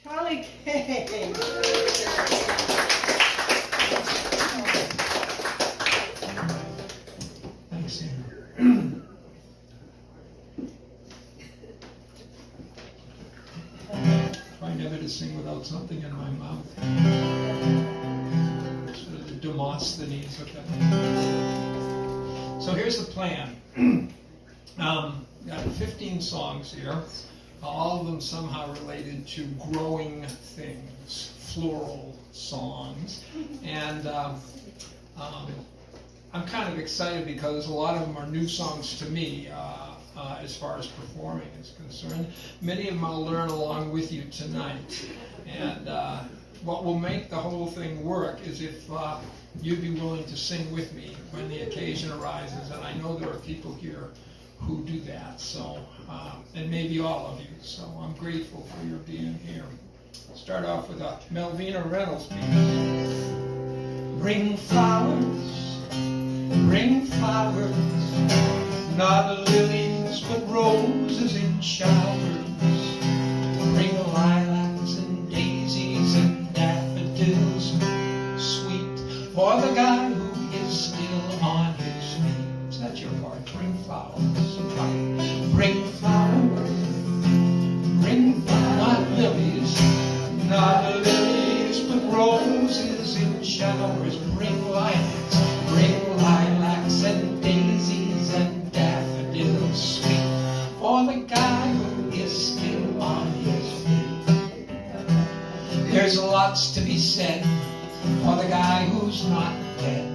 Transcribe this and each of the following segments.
Holly Kay. Thanks, Andrew. Try never to sing without something in my mouth. Sort of the Demosthenes of that. So here's the plan. Got 15 songs here, all of them somehow related to growing things, floral songs. And I'm kind of excited because a lot of them are new songs to me as far as performing is concerned. Many of them I'll learn along with you tonight. And what will make the whole thing work is if you'd be willing to sing with me when the occasion arises. And I know there are people here who do that, so, and maybe all of you. So I'm grateful for your being here. Start off with a Melvina Reynolds piece. Bring flowers, not lilies, but roses in showers. Bring lilacs and daisies and daffodils, sweet for the guy who is still on his feet. Is that your part? Bring flowers. Bring flowers, not lilies, but roses in showers. Bring lilacs and daisies and daffodils, sweet for the guy who is still on his feet. There's lots to be said for the guy who's not dead,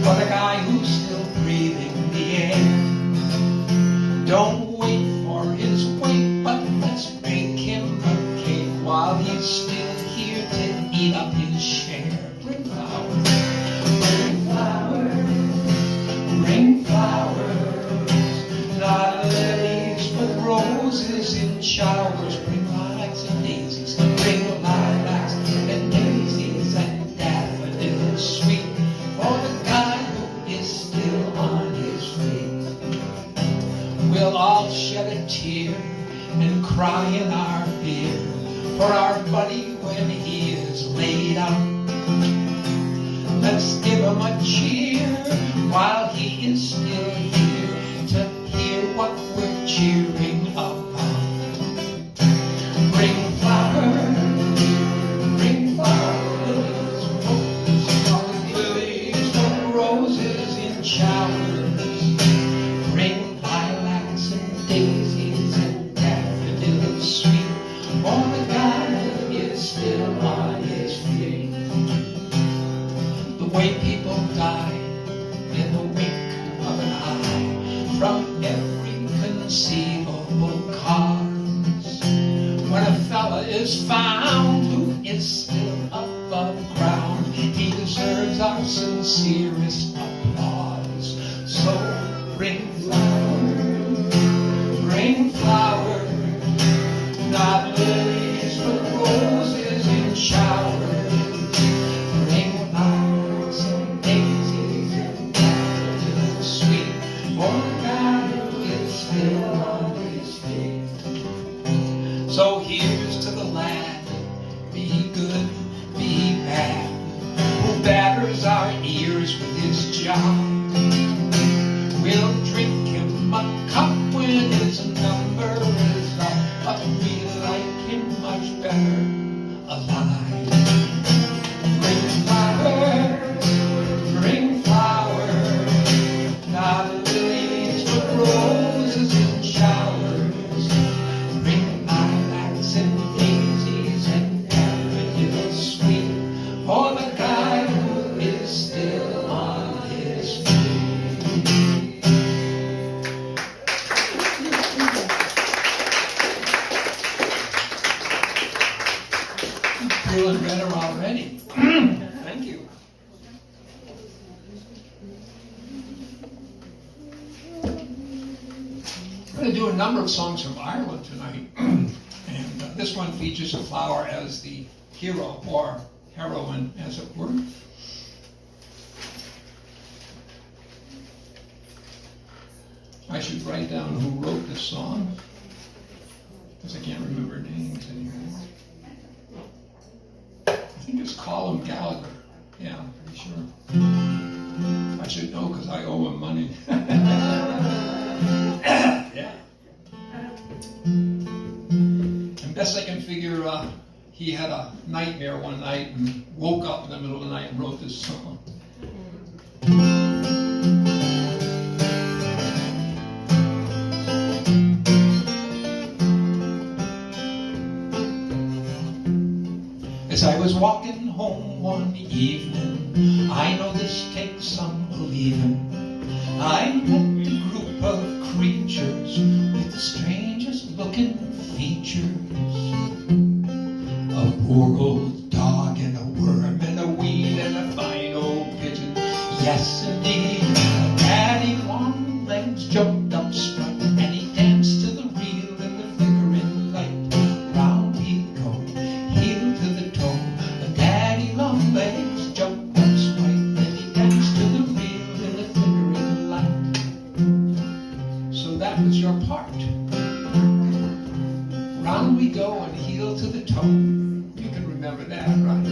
for the guy who's still breathing the air. Don't wait for his wake, but let's bake him a cake while he's still here to eat up his share. Bring flowers, not lilies, but roses in showers. Bring lilacs and daisies, and daffodils, sweet for the guy who is still on his feet. We'll all shed a tear and cry in our beer for our buddy when he is laid out. Let's give him a cheer while he is still here to hear what we're cheering about. Bring flowers, lilies, but roses in showers. Bring lilacs and daisies and daffodils, sweet for the guy who is still on his feet. The way people die in the wink of an eye from every conceivable cause. When a fella is found who is still above ground, he deserves our sincerest applause. So bring flowers, not lilies, but roses in showers. Bring lilacs and daisies and daffodils, sweet for the guy who is still on his feet. So here's to the lad, be good, be bad, who batters our ears with his job. We'll drink him a cup when his number is up, but we like him much better alive. Bring flowers, not lilies, but roses in showers. Bring lilacs and daisies and daffodils, sweet for the guy who is still on his feet. Feeling better already. Thank you. We're going to do a number of songs from Ireland tonight. And this one features a flower as the hero or heroine, as it were. I should write down who wrote this song, because I can't remember names anymore. it's Colin Gallagher. Yeah, I'm pretty sure. I should know because I owe him money. Yeah. And best I can figure, he had a nightmare one night and woke up in the middle of the night and wrote this song. As I was walking home one evening, I know this takes some believing, I met a group of creatures with the strangest looking features. A poor old dog and a worm and a weed and a fine old pigeon. Yes, indeed, Daddy Long Legs jumped up strut and he danced to the reel and the flickering light. Round he'd go, heel to the toe. Daddy Long Legs jumped up strut and he danced to the reel and the flickering light. So that was your part. Round we go and heel to the toe. You can remember that, right?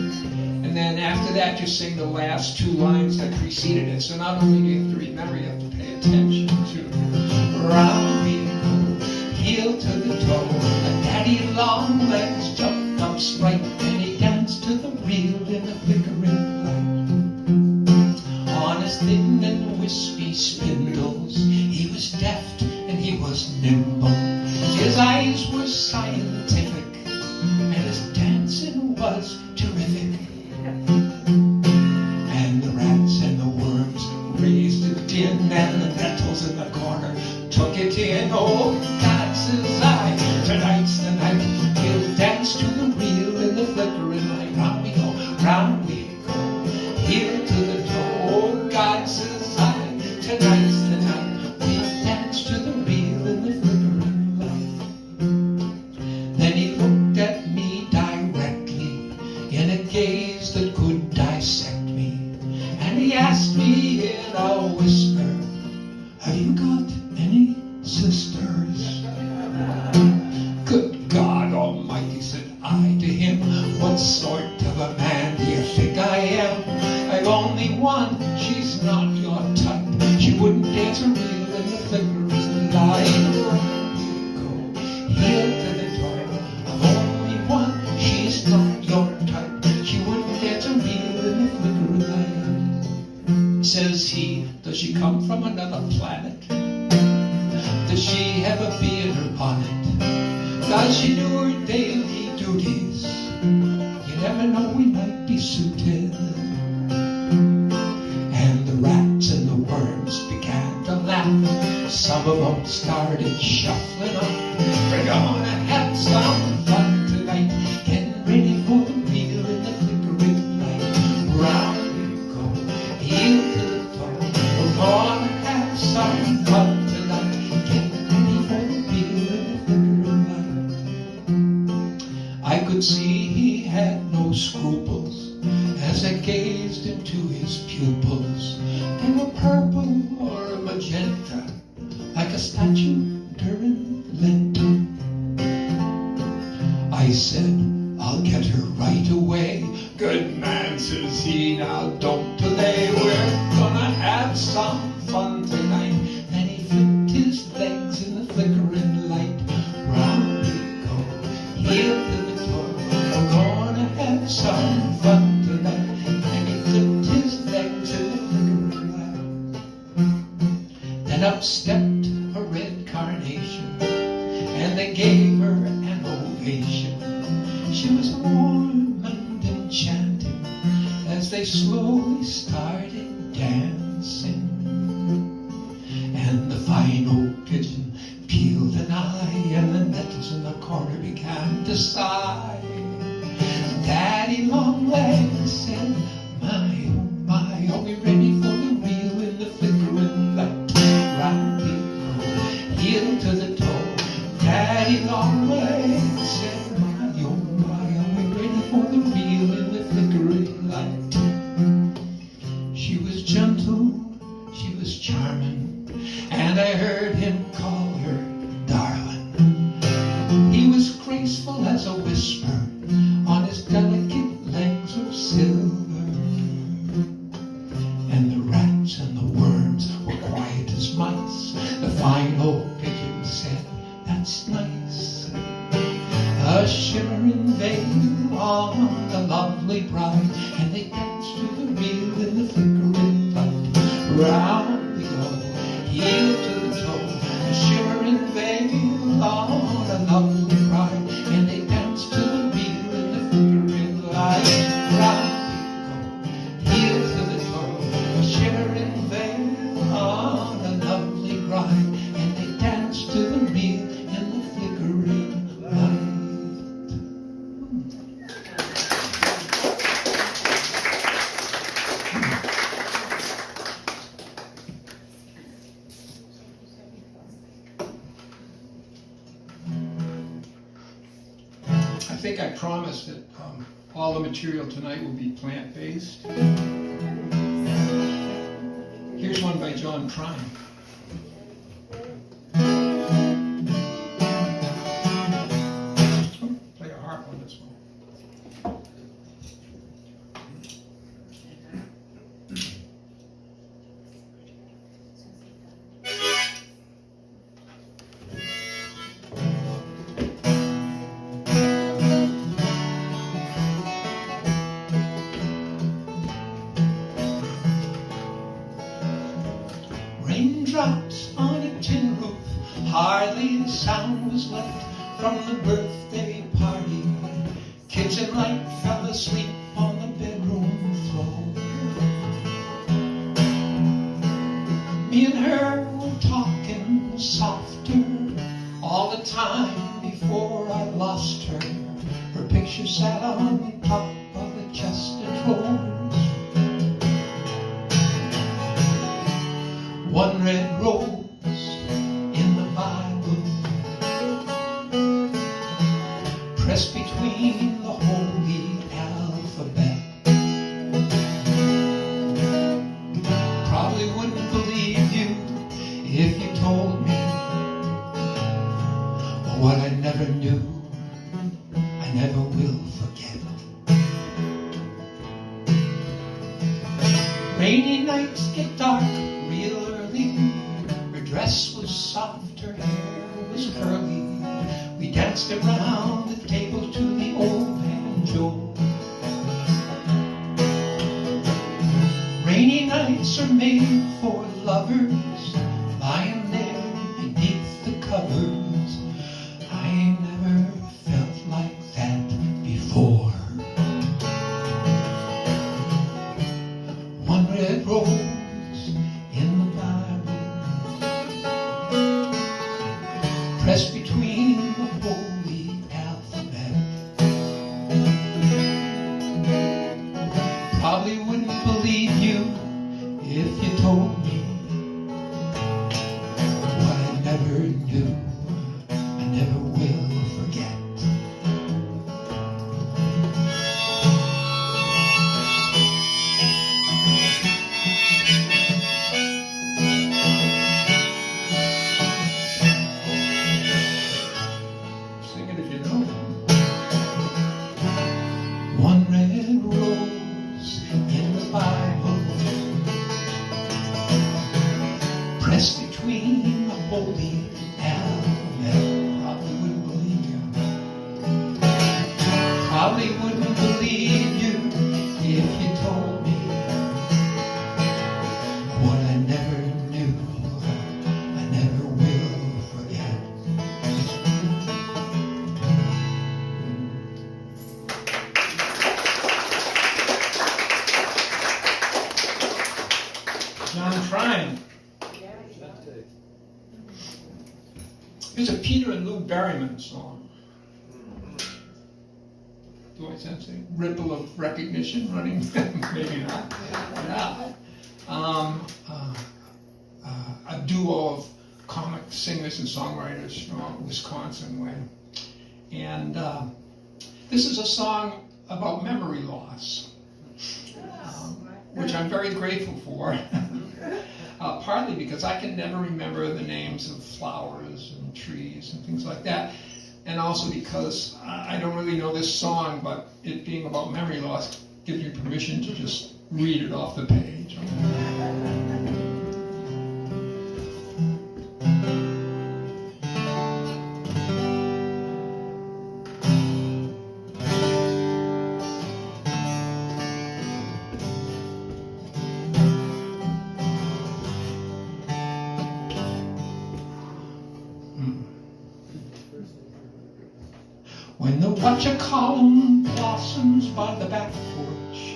And then after that, you sing the last two lines that preceded it. So not only do you have to remember, you have to pay attention to. Round we go, heel to the toe. And Daddy Long Legs jumped up straight and he danced to the reel in the flickering light. On his thin and wispy spindles, he was deft and he was nimble. His eyes were scientific and his dancing was terrific. And the rats and the worms raised a din and the nettles in the corner took it in. Oh, God, says I, tonight's the night. He'll dance to the reel in the flickering light. Round we go, round we go, heel to the toe. Oh, God, says I, tonight's the night. We'll dance to the reel in the flickering light. Then he looked at me directly in a gaze that could dissect me, and he asked me in a whisper, have you got any sisters? Good God Almighty, said I to him, what sort of a man do you think I am? I've only one, she's not your type. She wouldn't dance a reel in the flickering light. Go heel to the toe. I've only one, she's not your type. She wouldn't dance a reel in the flickering light. Says he, does she come from another planet? Does she have a bee in her bonnet? Does she do her daily duties? You never know, we might be suited. And the rats and the worms began to laugh. Some of them started shuffling up. We're gonna have some fun tonight, getting ready for the reel in the flickering light. Round we go, heel to the toe. We're gonna have some fun tonight, getting ready for the reel in the flickering light. I could see he had no scruples as I gazed into his pupils. They were purple or magenta, like a statue during Lent. I said, I'll get her right away. Good man, says he, now don't delay. We're gonna have some fun tonight. Then he flicked his legs in the flickering light. Round we go, heel to the toe. We're gonna have some fun tonight. And he flipped his legs in the flickering light. Then up stepped a red carnation, and they gave her an ovation. She was warm and enchanting as they slowly started dancing. And the fine old pigeon peeled an eye, and the nettles in the corner began to sigh. Daddy Long Legs said, my, oh my, are we ready for the reel in the flickering light? Round we go, heel to the toe. Daddy Long Legs said, my, oh my, are we ready for the reel in the flickering light? She was gentle, she was charming, and I heard him call her darling. He was graceful as a whisper on his delicate legs. shimmering veil on the lovely bride, and they dance to the reel in the flickering light. Round we go, heel to the toe, a shimmering veil on the lovely bride, and they dance to the reel in the flickering light. Round we go, heel to the toe, a shimmering veil on the lovely bride, and they dance to the reel in the flickering light. I think I promised that all the material tonight will be plant-based. Here's one by John Prine. Play a harp on this one. Raindrops on a tin roof, hardly a sound was left from the birthday party. Kids in light fell asleep on the bedroom floor. Me and her were talking softer all the time before I lost her. Her picture sat on top of the chest of drawers. One red rose in the Bible, pressed between the holy alphabet. Probably wouldn't believe you if you told me what I never knew, I never will forget. Rainy nights get dark real early. Her dress was soft, her hair was curly. We danced around the table to the old banjo. Rainy nights are made for lovers, lying there beneath the covers. I never felt like that before. One red rose in the Bible, pressed between the holy alphabet. Probably wouldn't believe you if you told me what I never knew, I never will forget. Sing it if you know. One red rose in the Bible, pressed between the holy alphabet. Probably wouldn't believe you. Probably wouldn't believe you if you told me what I never knew, I never will forget. John Prine. Here's a Peter and Lou Berryman song. Do I sense a ripple of recognition running? Maybe not. Yeah. A duo of comic singers and songwriters from Wisconsin way. And this is a song about memory loss, which I'm very grateful for. Partly because I can never remember the names of flowers and trees and things like that. And also because I don't really know this song, but it being about memory loss gives me permission to just read it off the page. watch a column blossoms by the back porch,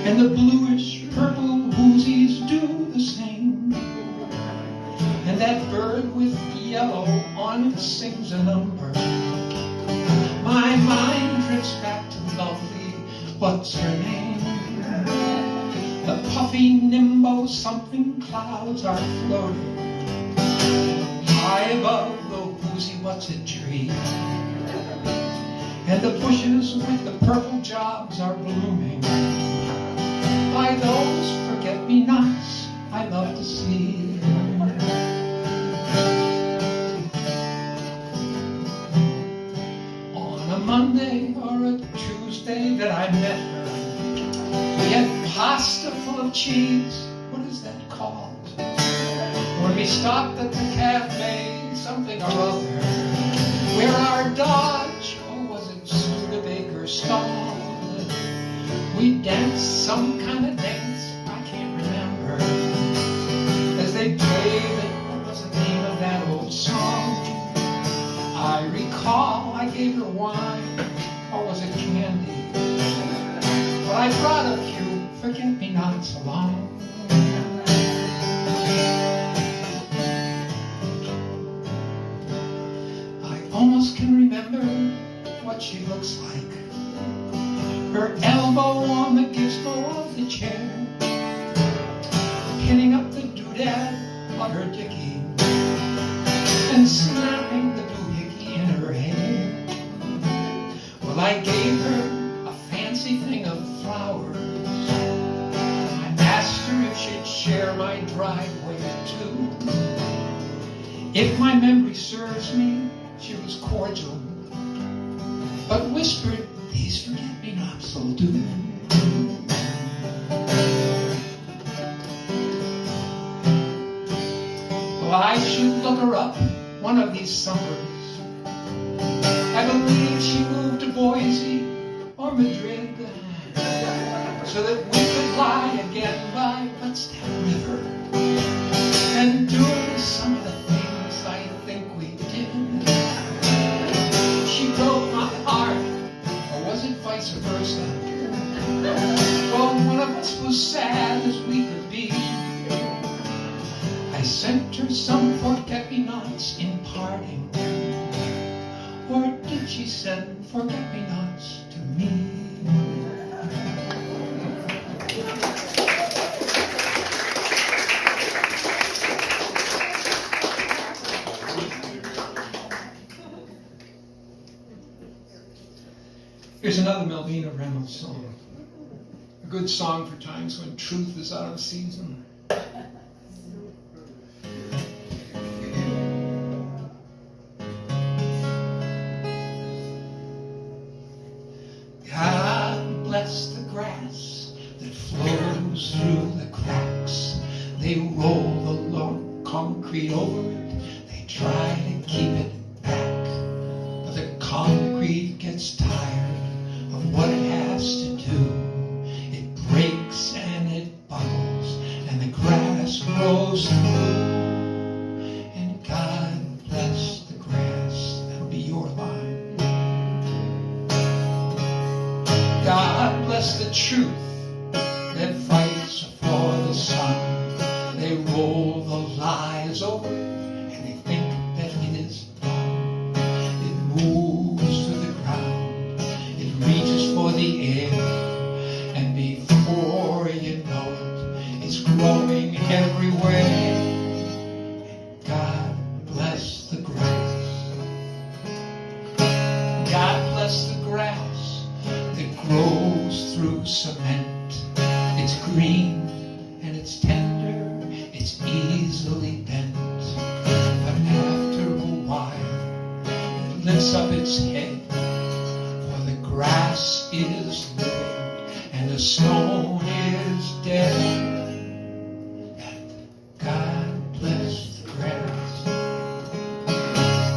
and the bluish purple whoosies do the same, and that bird with yellow on it sings a number. My mind drifts back to lovely, what's her name? The puffy nimbo something clouds are floating high above the whoozy what's it tree, and the bushes with the purple jobs are blooming by those forget-me-nots I love to see. On a Monday or a Tuesday that I met her, we had pasta full of cheese. What is that called? When we stopped at the cafe, something or other, where our Dodge, or was it Studebaker, stalled. We danced some kind of dance, I can't remember, as they played, what was the name of that old song? I recall I gave her wine, or was it candy? But I brought a few forget-me-nots along. I almost can remember what she looks like. Her elbow on the gizmo of the chair, pinning up the doodad of her dickie, and snapping the doohickey in her hair. Well, I gave her a fancy thing of flowers. I asked her if she'd share my driveway too. If my memory serves me, she was cordial, but whispered, "These forget-me-nots will do." Well, I should look her up one of these summers. I believe she moved to Boise or Madrid, so that we could lie again by what's that river, and do some of the things I think we did. She broke my heart, or was it vice versa? Well, one of us was sad as we could be. I sent her some forget-me-nots in parting, or did she send forget-me-nots to me? Here's another Melvina Reynolds song. A good song for times when truth is out of season. God bless the grass that flows through the cracks. They roll the long concrete over it. They try to keep it back, but the concrete gets tired of what it has to do. It breaks and it buckles, and the grass grows through. And God bless the grass. That'll be your line. God bless the truth that fights for the sun. They roll the lies over it, and they think that it is done. It moves to the ground, it reaches for the air, and before you know it, it's growing everywhere. God bless the grass. God bless the grass that grows through cement. It's green and it's tender, it's easily bent, but after a while it lifts up its head, for the grass is living and the stone is dead. And God bless the grass.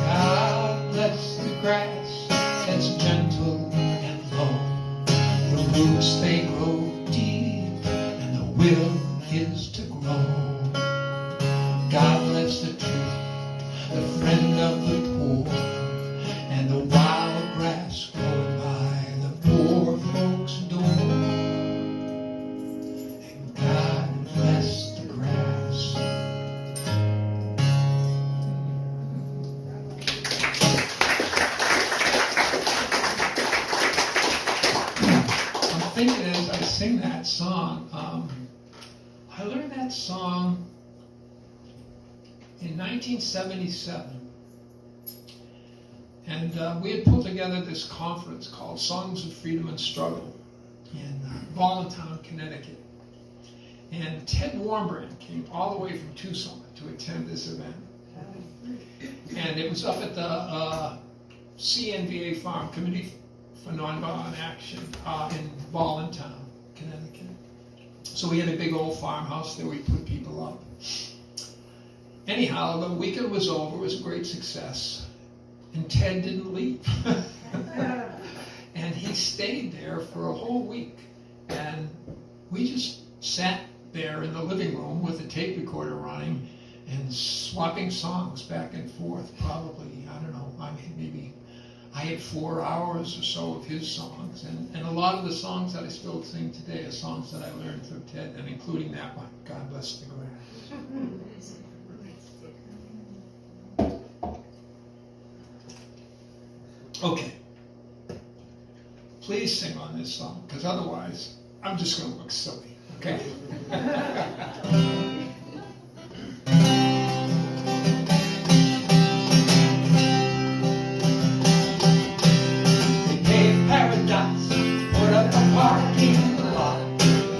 God bless the grass that's gentle and low. The roots, they grow deep, and the will is to grow. God bless the truth, the friend of the poor, and the wild grass thinking as I sing that song, I learned that song in 1977. And we had put together this conference called Songs of Freedom and Struggle in Voluntown, Connecticut. And Ted Warmbrand came all the way from Tucson to attend this event. And it was up at the CNVA Farm, Committee for Nonviolent Action, in Voluntown, Connecticut. So we had a big old farmhouse there, we put people up. Anyhow, the weekend was over, it was a great success. And Ted didn't leave. And he stayed there for a whole week. And we just sat there in the living room with a tape recorder running and swapping songs back and forth, probably, I don't know, maybe I had 4 hours or so of his songs. And a lot of the songs that I still sing today are songs that I learned from Ted, and including that one, God Bless the Grass. Okay. Please sing on this song, because otherwise I'm just going to look silly, okay? They paved paradise, put up a parking lot,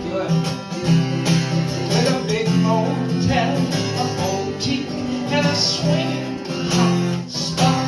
good. With a big motel, a boutique, and a swinging hot spot.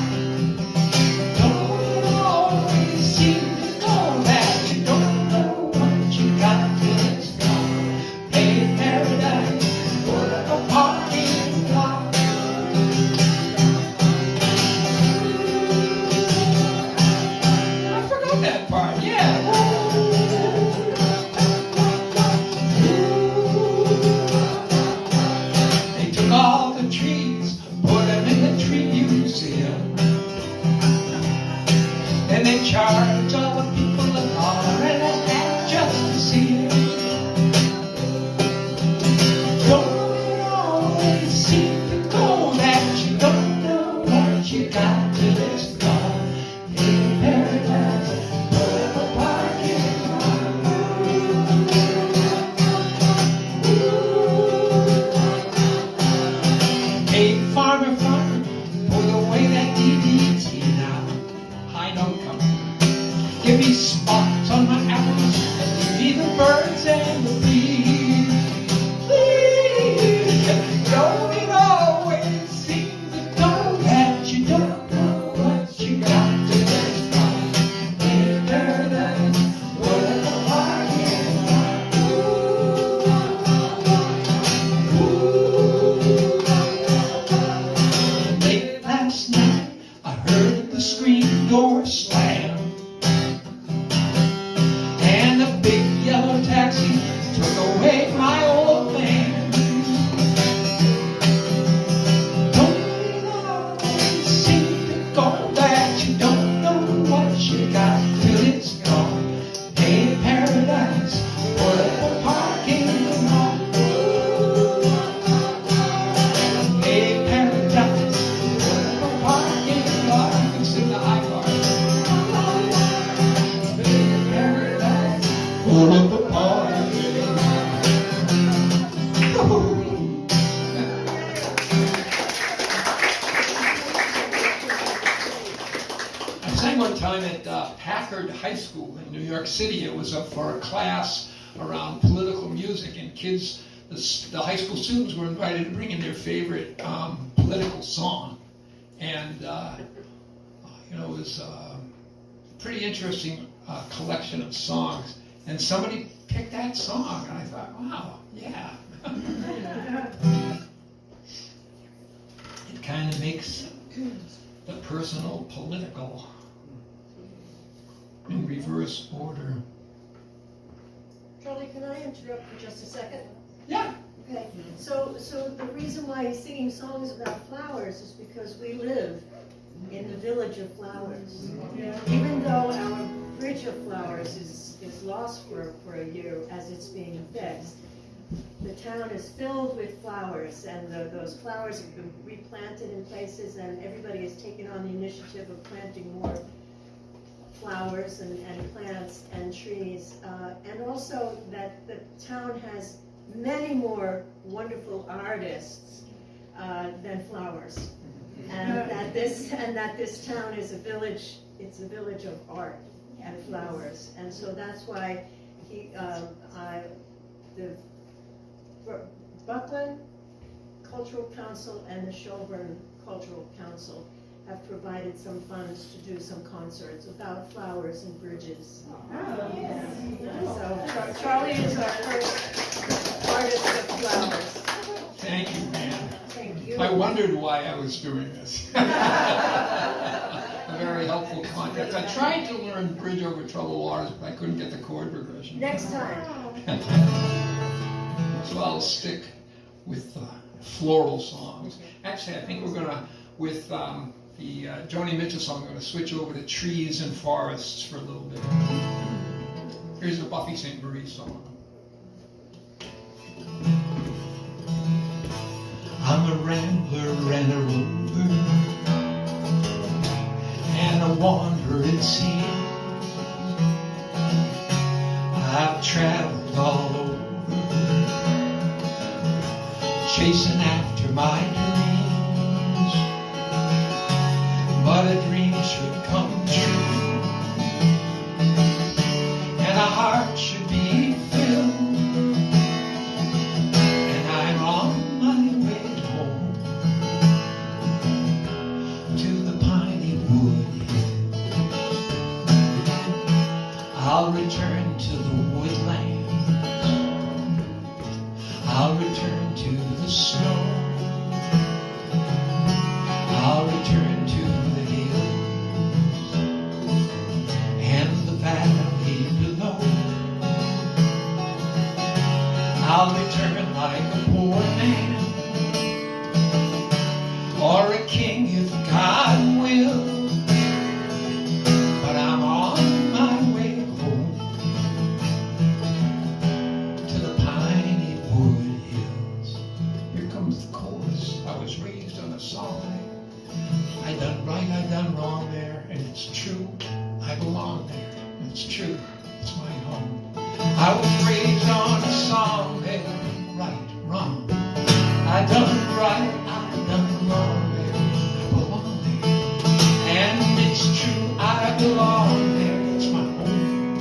Charge all the people that are in a hat just to see it. Don't it always seem to go that you don't know what you got till it's gone? In paradise, put up a parking lot. Hey, farmer, put away that DDT now. I know coming. Give me spots on my apples, and give me the birds and the bees. Please, don't it always seem to go that you don't know what you got till it's gone? In paradise, put up a parking lot. Late last night, I heard the screen door slam. Taxi took away my old man. Don't it always seem to go that you don't know what you got till it's gone? Hey, paradise, put up a parking lot. Hey, paradise, put up a parking lot. You can sing the high part. Hey, paradise, put up a one time at Packard High School in New York City. It was for a class around political music, and kids, the high school students were invited to bring in their favorite political song. And it was a pretty interesting collection of songs. And somebody picked that song, and I thought, wow, yeah. It kind of makes the personal political in reverse order. Charlie, can I interrupt for just a second? Yeah. Okay. So the reason why he's singing songs about flowers is because we live in the village of flowers. Yeah. Even though our bridge of flowers is lost for a year as it's being fixed, the town is filled with flowers, and those flowers have been replanted in places, and everybody has taken on the initiative of planting more flowers and plants and trees. trees, and also that the town has many more wonderful artists than flowers. And that this town is a village, it's a village of art and flowers. And so that's why the Buckland Cultural Council and the Shelburne Cultural Council have provided some funds to do some concerts about flowers and bridges. So Charlie is our first artist of flowers. Thank you, Pam. Thank you. I wondered why I was doing this. A very helpful context. I tried to learn Bridge Over Troubled Waters, but I couldn't get the chord progression. Next time. So I'll stick with floral songs. Actually, I think we're gonna, with the Joni Mitchell song, we're gonna switch over to trees and forests for a little bit. Here's the Buffy St. Marie song. I'm a rambler and a rover, and a wanderer it seems. I've traveled all over, chasing after my dreams. But a dream should come true, and a heart should be filled. And I'm on my way home to the piney wood. I'll return to the woodlands. I'll return to the snow. I'll return to the hills and the valley below. I'll return like a poor man or a king if God will. But I'm on my way home to the piney wood hills. Here comes the chorus. I was raised on a song. I done right, I done wrong there, And it's true, I belong there. It's true, it's my home. I was raised on a song there. right, wrong. I done right, I done wrong there, I belong there. And it's true, I belong there, it's my home.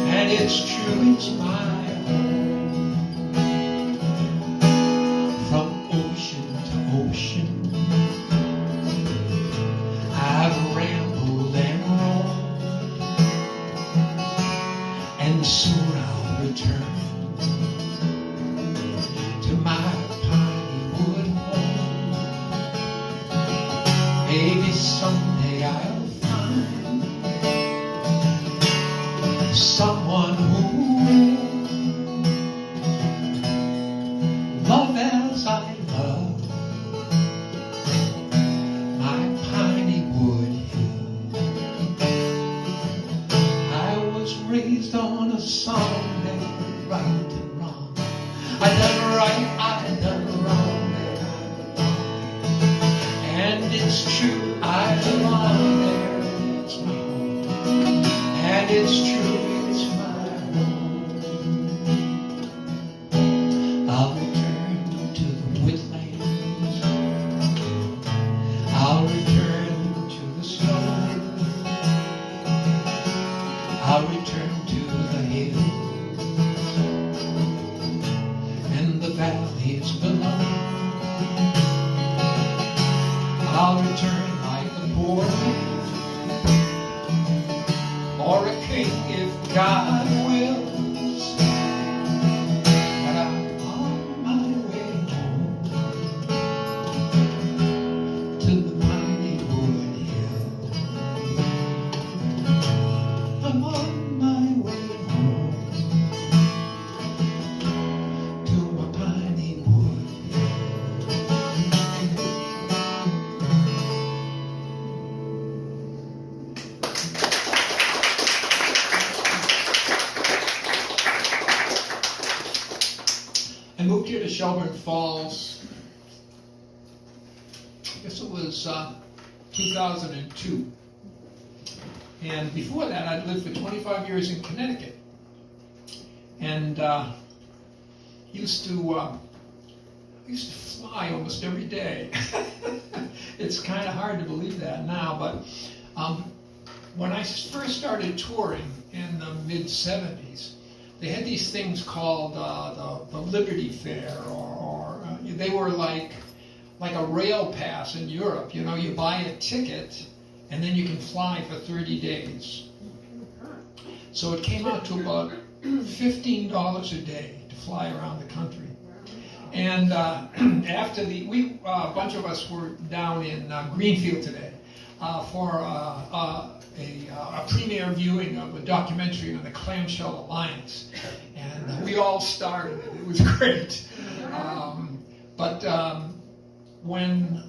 And it's true, it's my home. From ocean to ocean, I've rambled and roamed, and soon I'll return to my piney wood home. Maybe someday I'll find someone who will love as I love my piney wood hill. I was raised on a song named right and wrong. I done right, I done wrong there. And it's true, I belong there. It's my home. And it's true, it's my home. I'll return to the woodlands. I'll return to the snow. I'll return to the hills and the valleys below. I'll return like a poor man or a king if God wills. But I'm on my way home to the piney wood hill. I'm on my way home to my piney wood hill. I moved here to Shelburne Falls. I guess it was 2002. And before that, I'd lived for 25 years in Connecticut. And used to fly almost every day. It's kind of hard to believe that now, but when I first started touring in the mid-'70s, they had these things called the Liberty Fair, or they were like a rail pass in Europe. You know, you buy a ticket and then you can fly for 30 days. So it came out to about $15 a day to fly around the country. And after a bunch of us were down in Greenfield today for a premiere viewing of a documentary on the Clamshell Alliance, and we all starred in it. It was great. But when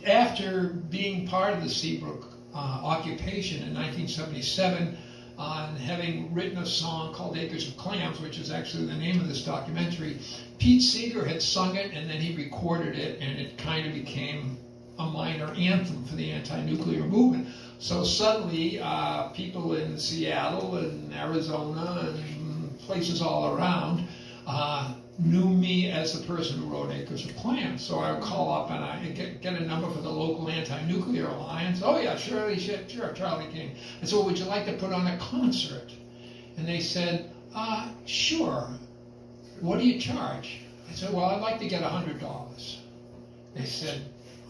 after being part of the Seabrook occupation in 1977, and having written a song called Acres of Clams, which is actually the name of this documentary, Pete Seeger had sung it, and then he recorded it, and it kind of became a minor anthem for the anti-nuclear movement. So suddenly, people in Seattle and Arizona and places all around knew me as the person who wrote Acres of Clams. So I would call up and I get a number for the local anti-nuclear alliance. Oh yeah, sure, Charlie King. I said, well, would you like to put on a concert? And they said, sure. What do you charge? I said, well, I'd like to get $100. They said,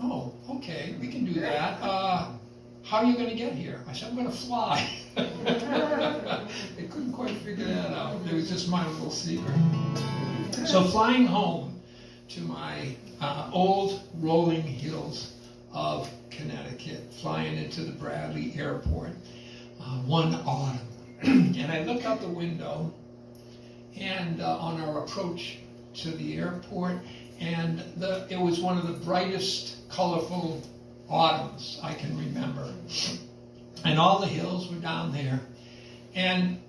oh, okay, we can do that. How are you going to get here? I said, I'm going to fly. They couldn't quite figure that out. It was just my little secret. So flying home to my old rolling hills of Connecticut, flying into the Bradley Airport one autumn. And I looked out the window and on our approach to the airport, and it was one of the brightest, colorful autumns I can remember. And all the hills were down there. And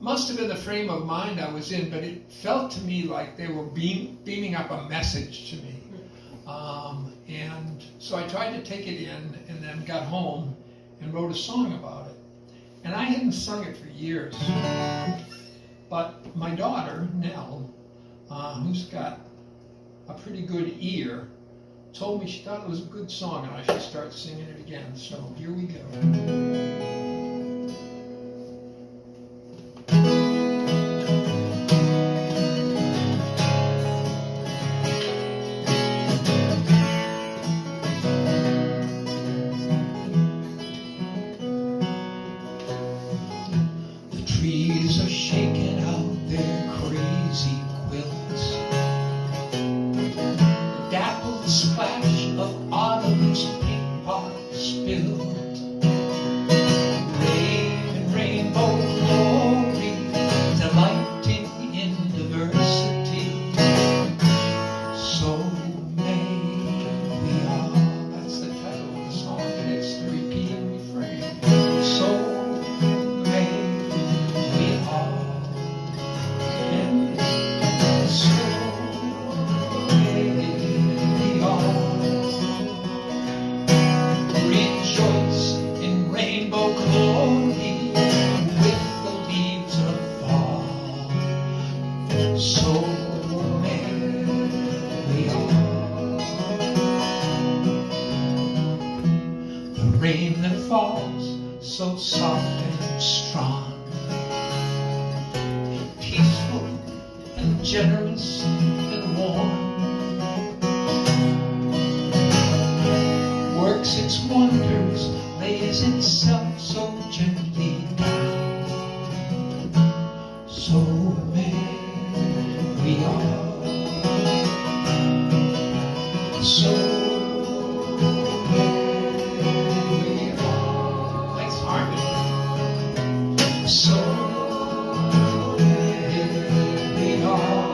must have been the frame of mind I was in, but it felt to me like they were beaming up a message to me. And so I tried to take it in, and then got home and wrote a song about it. And I hadn't sung it for years. But my daughter, Nell, who's got a pretty good ear, told me she thought it was a good song and I should start singing it again. So here we go. The trees are shaking out their crazy quilts. The dappled splash of autumn's pink pot spilled. Rain and rainbow glory, delighting in diversity. So may we all. That's the title of the song, and it's the repeating refrain. So may we all. And so may we all rejoice in rainbow glory with the leaves of fall. So may we all. The rain that falls so soft and strong, peaceful and generous and warm, works its wonders, lays itself so gently down. So may we all. So may we all. Nice harmony. So may we all.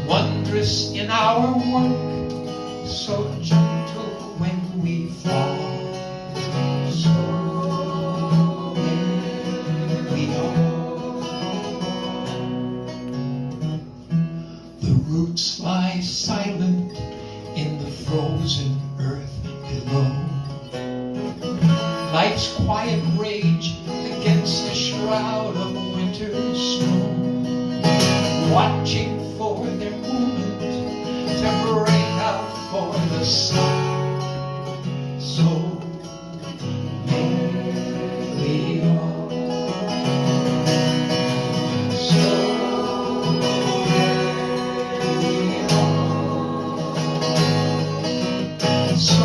Wondrous in our work, so gentle when we fall. So may we all. The roots lie silent in the frozen earth night's quiet rage against the shroud of winter's snow, watching for their moment to break out for the sun. So may we all, so may we all, so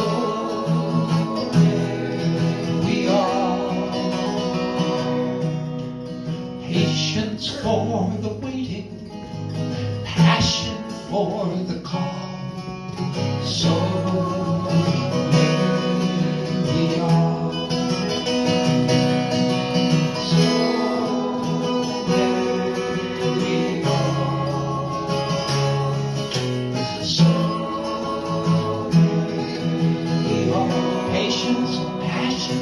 patience for the waiting, passion for the call. So may we all, so may we all, so may we all. Patience, passion,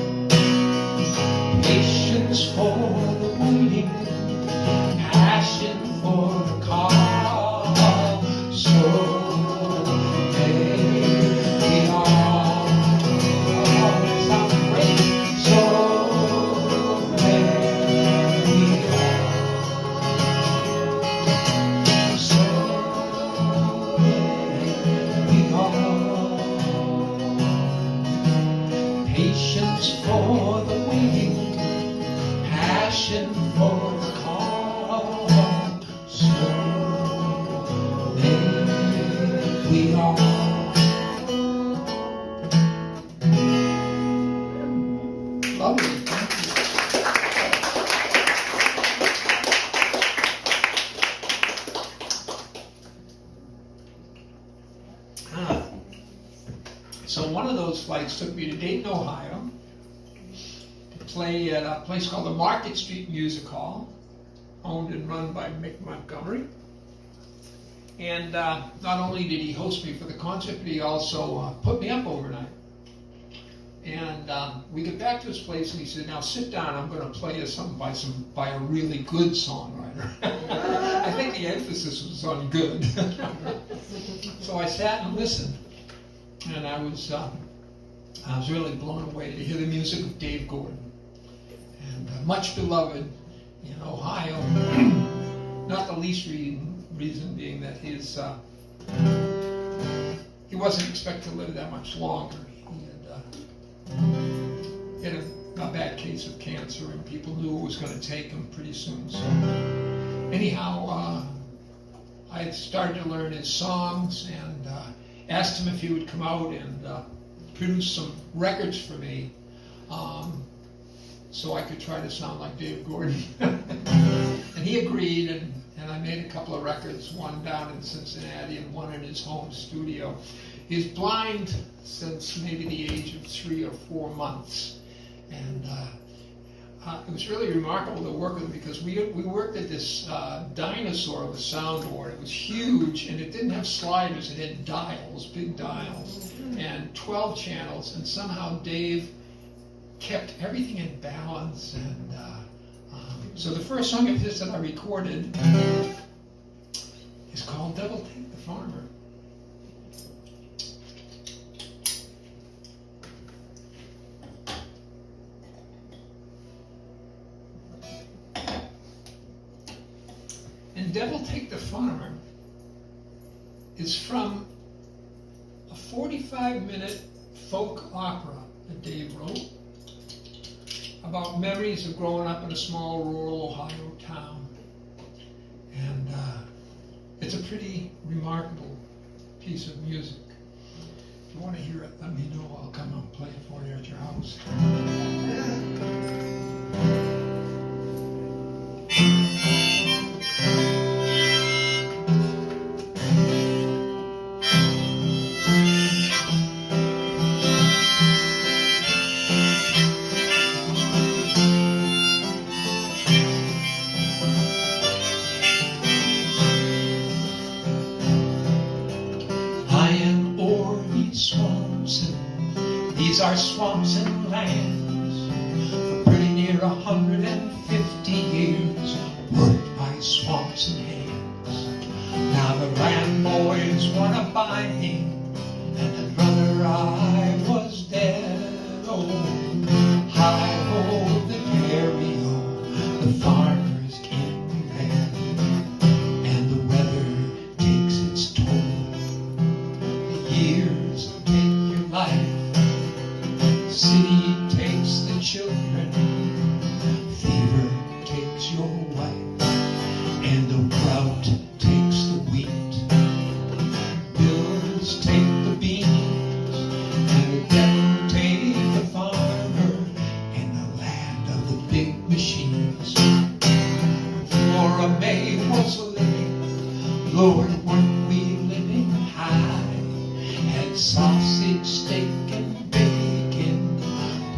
patience for the waiting, passion for the call. So may we all, sound great. So may we all, so may we all. Patience for the waiting, passion for the call. So may we all. Lovely. Thank you. So one of those flights took me to Dayton, Ohio, to play at a place called the Market Street Music Hall, owned and run by Mick Montgomery. And not only did he host me for the concert, but he also put me up overnight. And we get back to his place, and he said, "Now sit down. I'm going to play you something by a really good songwriter." I think the emphasis was on good. So I sat and listened, and I was really blown away to hear the music of Dave Gordon, and much beloved in Ohio. Not the least reason being that he wasn't expected to live that much longer. He had a bad case of cancer, and people knew it was going to take him pretty soon. So anyhow, I had started to learn his songs, and asked him if he would come out and produce some records for me, so I could try to sound like Dave Gordon. And he agreed, and I made a couple of records, one down in Cincinnati and one in his home studio. He's blind since maybe the age of 3 or 4 months, and it was really remarkable to work with him, because we worked at this dinosaur of a soundboard. It was huge, and it didn't have sliders. It had dials, big dials, and 12 channels, and somehow Dave kept everything in balance. And so the first song of his that I recorded is called "Devil Take the Farmer." And "Devil Take the Farmer" is from a 45-minute folk opera that Dave wrote about memories of growing up in a small rural Ohio town. And it's a pretty remarkable piece of music. If you want to hear it, let me know. I'll come and play it for you at your house. These are swamps and lands for pretty near 150 years, worked by swamps and hands. Now the land boys wanna buy me, and I'd rather I was dead. Oh, I hold the carry on, the farmers can't be there, and the weather takes its toll. The years take your life, the city takes the children, fever takes your wife, and the drought takes the wheat. Bills take the beans, and the devil take the farmer, in the land of the big machines. Flora May was living, Lord, weren't we living high? Had sausage, steak, and bacon,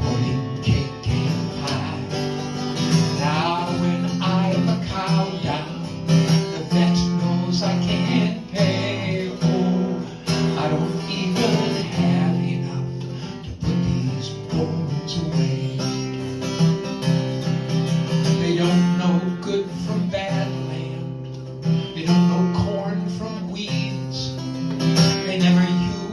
pudding, cake, and pie. Now when I'm a cow down, the vet knows I can't pay. Oh, I don't even have enough to put these bones away. They don't know good from bad land. They don't know corn from weeds. They never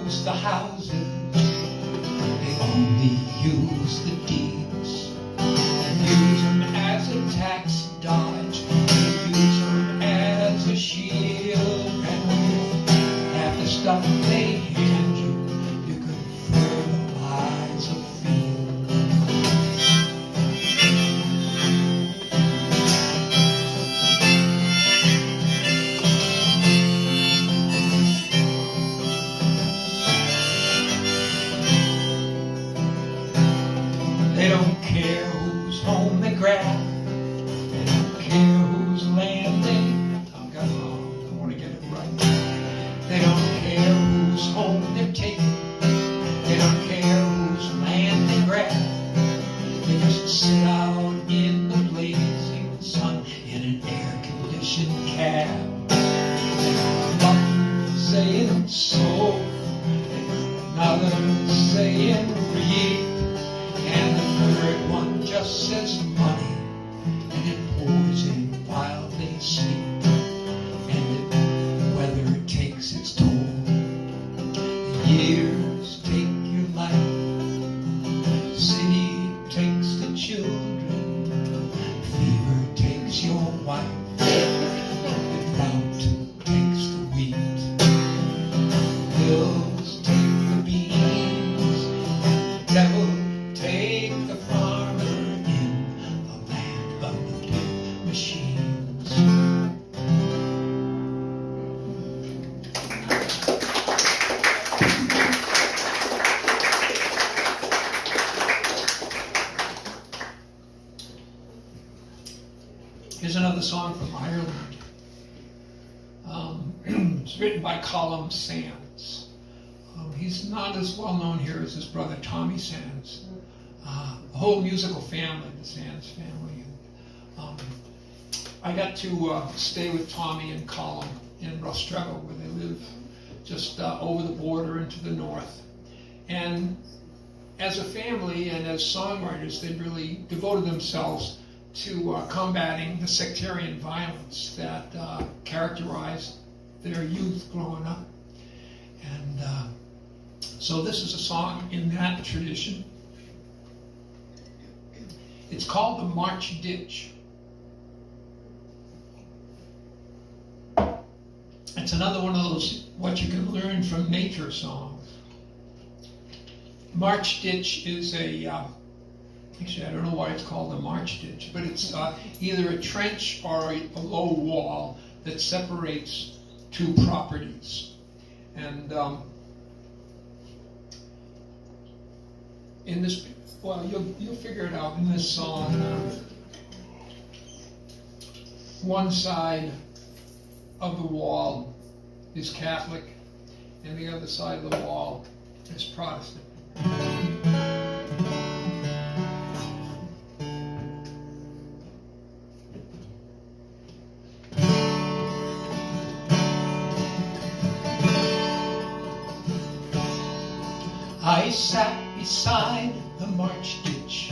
use the houses. They only use the deeds. And use them as a tax dodge. Use them as a shield. And with half the stuff they hand you, you could fertilize a field. They don't care whose home they grab. They don't care whose land they. I've got it wrong. I want to get it right. They don't care whose home they're taking. They don't care whose land they grab. They just sit out in the blazing sun in an air-conditioned cab. One saying sow, another saying reap, and the third one just says money, and it pours in while they sleep. And the weather takes its toll. The years take your life. The city takes the children. Fever takes your wife. The drought takes the wheat. Bills take the beans. The devil take the farmer in the land of the big machines. Here's another song from Ireland. It's written by Colum Sands. He's not as well known here as his brother Tommy Sands. The whole musical family, the Sands family. I got to stay with Tommy and Colum in Rostreville, where they live just over the border into the north. And as a family and as songwriters, they really devoted themselves to combating the sectarian violence that characterized their youth growing up. And so this is a song in that tradition. It's called The March Ditch. It's another one of those what you can learn from nature songs. March Ditch is a, actually I don't know why it's called a march ditch, but it's either a trench or a low wall that separates two properties. And in this, well, you'll figure it out in this song. One side of the wall is Catholic, and the other side of the wall is Protestant. I sat beside the march ditch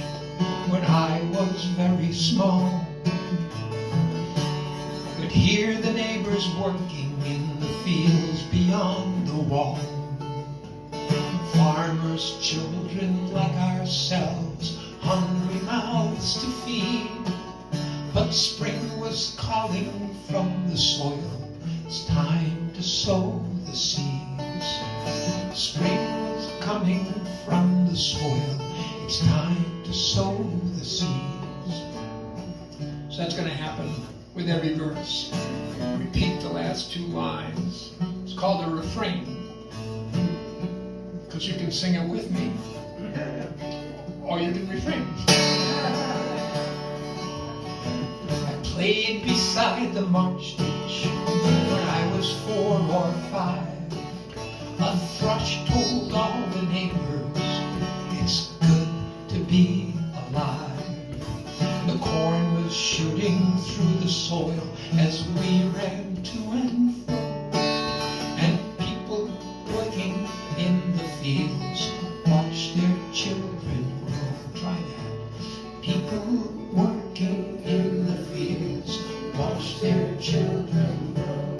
when I was very small. Could hear the neighbors working in the fields beyond the wall. Farmers' children like ourselves hung but spring was calling from the soil. It's time to sow the seeds. Spring was coming from the soil. It's time to sow the seeds. So that's going to happen with every verse. Repeat the last two lines. It's called a refrain, because you can sing it with me, or you can refrain. I played beside the marsh ditch when I was 4 or 5. A thrush told all the neighbors it's good to be alive. The corn was shooting through the soil as we ran to and fro, and people working in the fields watched their children grow. Try that. People working in the fields watched their children grow.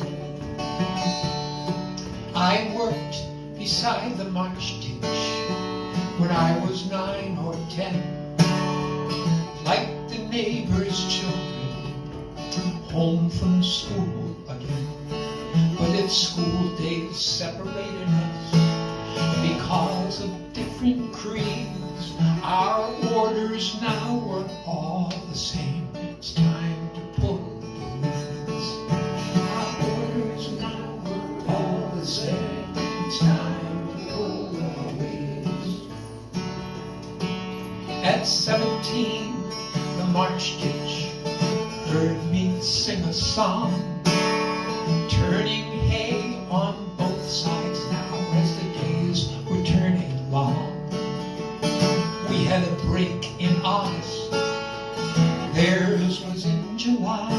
I worked beside the marsh ditch when I was 9 or 10, like the neighbors' children, home from school again. But its school days separated us because of different creeds. Our orders now were all the same. It's time to pull the weeds. Our orders now were all the same. It's time to pull the weeds. At 17, the marsh ditch heard me sing a song, turning hay on both sides now as the days were turning long. We had a break in August, theirs was in July,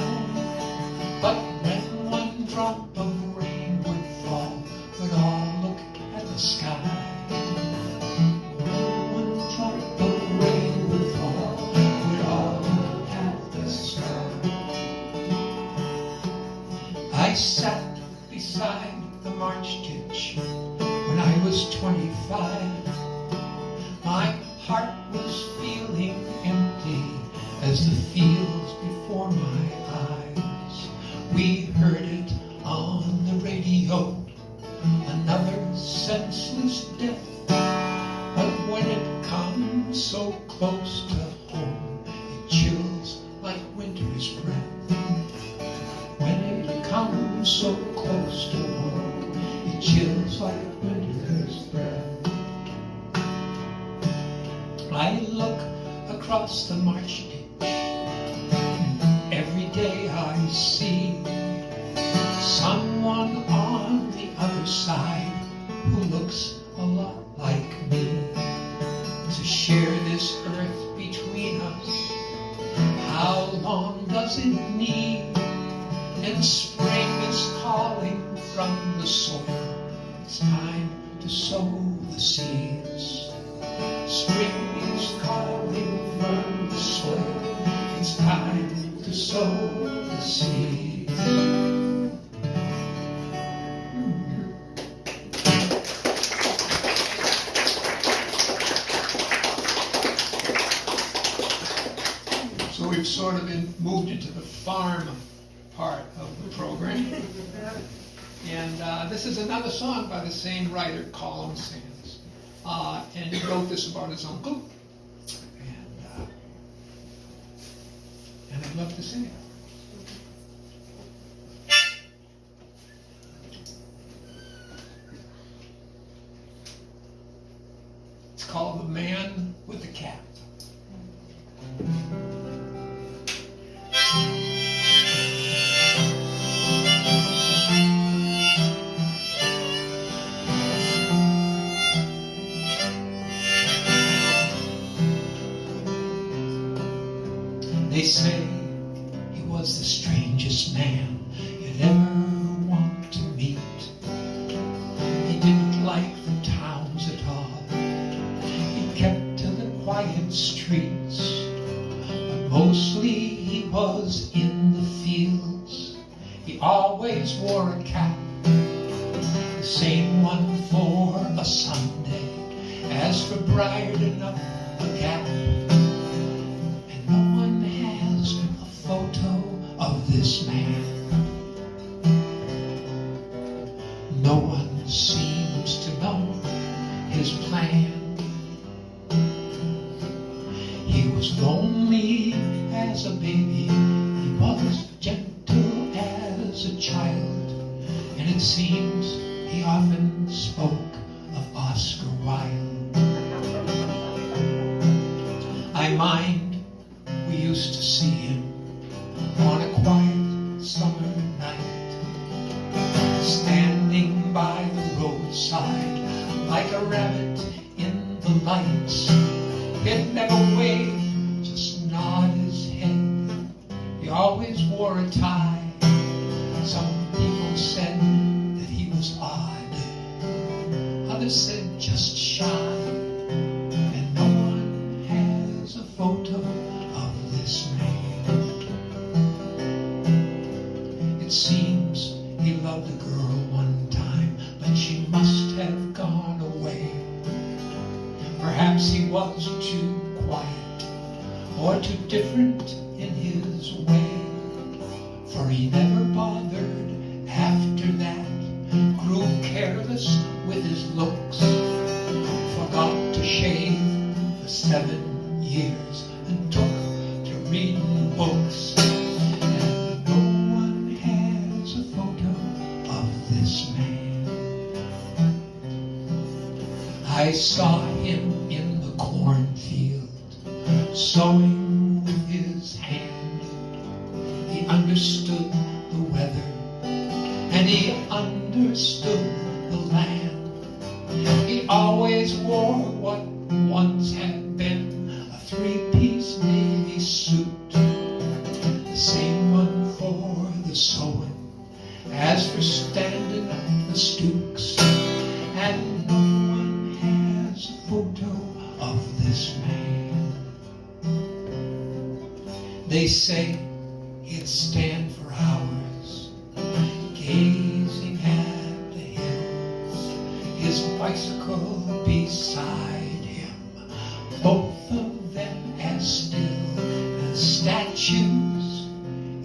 but when one drop of rain would fall, we'd all look at the sky. When one drop of rain would fall, we'd all look at the sky. I sat beside the marsh ditch when I was 25. My heart was feeling empty as the fields before my eyes. We heard it on the radio, another senseless death. But when it comes so close to home, it chills like winter's breath. When it comes so close to home, it chills like winter's breath. I look across the marsh ditch. Every day I see someone on the other side who looks a lot like me. To share this earth between us, how long does it need? And spring is calling from the soil. It's time to sow the seeds. Spring is calling from the soil. It's time to sow the seeds. So we've sort of moved into the farm part of the program. And this is another song by the same writer, Colin Sands. And he wrote this about his uncle. And I'd love to sing it. It's called The Man with the Cat. They say he was the strangest man you'd ever want to meet. He didn't like the towns at all. He kept to the quiet streets. But mostly he was in the fields. He always wore a cap, the same one for a Sunday as for Briarden up a Gap. And no one has a photo was lonely as a baby, he was gentle as a child, and it seems he often spoke of Oscar Wilde. I mind we used to see him on a quiet summer night, standing by the roadside like a rabbit in the lights. He'd never wave, just nod his head. He always wore a tie. Some people said that he was odd, others said just shy, and no one has a photo of this man. It seems he loved a girl one time, but she must have gone away. Perhaps he was too quiet or too different in his way, for he never bothered after that, grew careless with his looks, forgot to shave for 7 years, and took to reading books. And no one has a photo of this man. I saw him in the cornfield, sowing with his hand. He understood the weather, and he understood the land. He always wore what once had been a 3-piece navy suit, the same one for the sewing as for standing at the stooks. And no one has a photo of this man. They say he'd stand for hours, gazing at the hills, his bicycle beside him, both of them as still as statues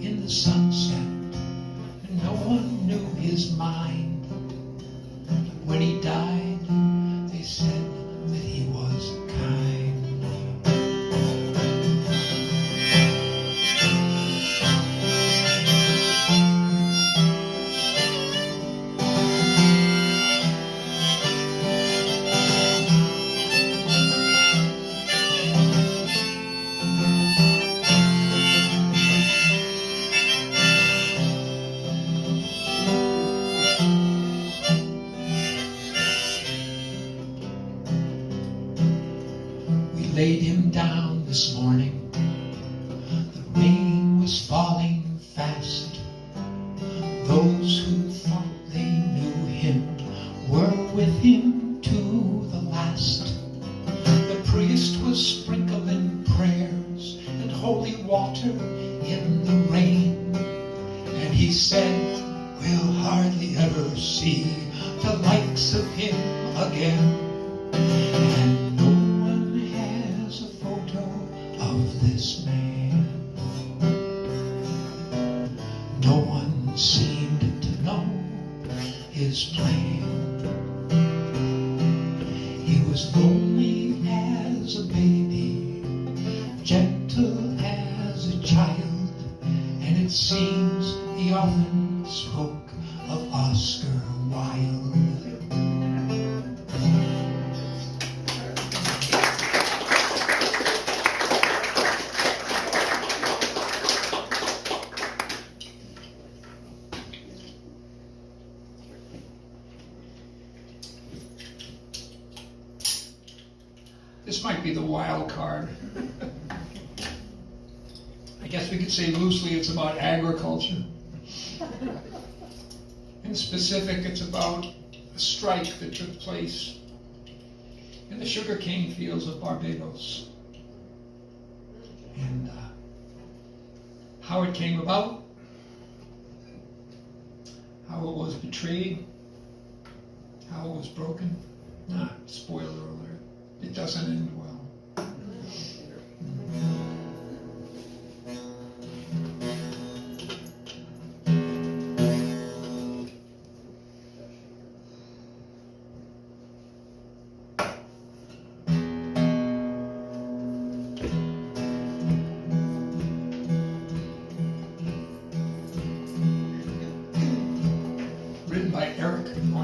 in the sunset. And no one knew his mind, but when he died, they said that he was kind. Laid him down this morning. The rain was falling fast. Those who thought they knew him were with him to the last. The priest was sprinkling prayers and holy water in the rain, and he said, "We'll hardly ever see the likes of him again." And no one has a photo of this man. No one seemed to know his plan. He was lonely as a baby, gentle as a child, and it seems he often spoke of Oscar Wilde. This might be the wild card. I guess we could say loosely it's about agriculture. In specific, it's about a strike that took place in the sugarcane fields of Barbados. And how it came about, how it was betrayed, how it was broken. Spoiler alert. It doesn't end well.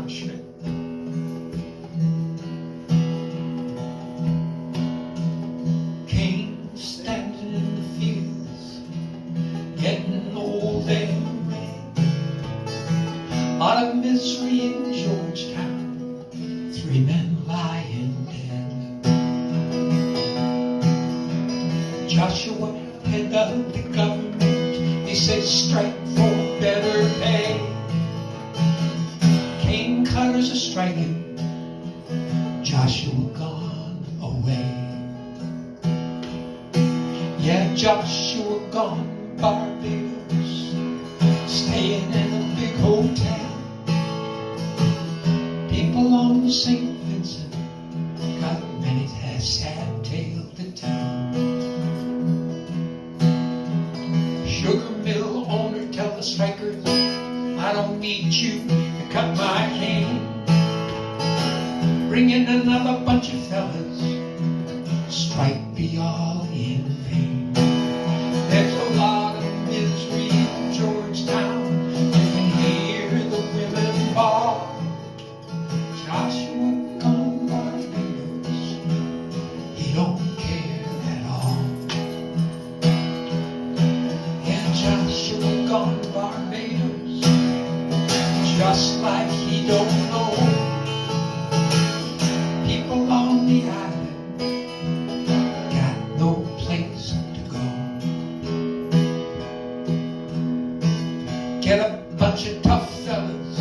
John Schmidt. Came standing in the fields, getting old and red. Out of misery in Georgetown, 3 men lying dead. Joshua, head of the government, he said strike for better pay. Cane cutters are striking, Joshua gone away. Yeah, Joshua gone Barbados, staying in a big hotel. People on the St. Vincent got many a sad tale to tell. Sugar mill owner tell the strikers, I don't need you to cut my cane. Bring in another bunch of fellas, strike be all in vain. There's a lot of misery in Georgetown, you can hear the women bawl. Joshua gone Barbados, he don't care at all. Yeah, Joshua gone Barbados, just like he don't know. People on the island got no place to go. Get a bunch of tough fellas,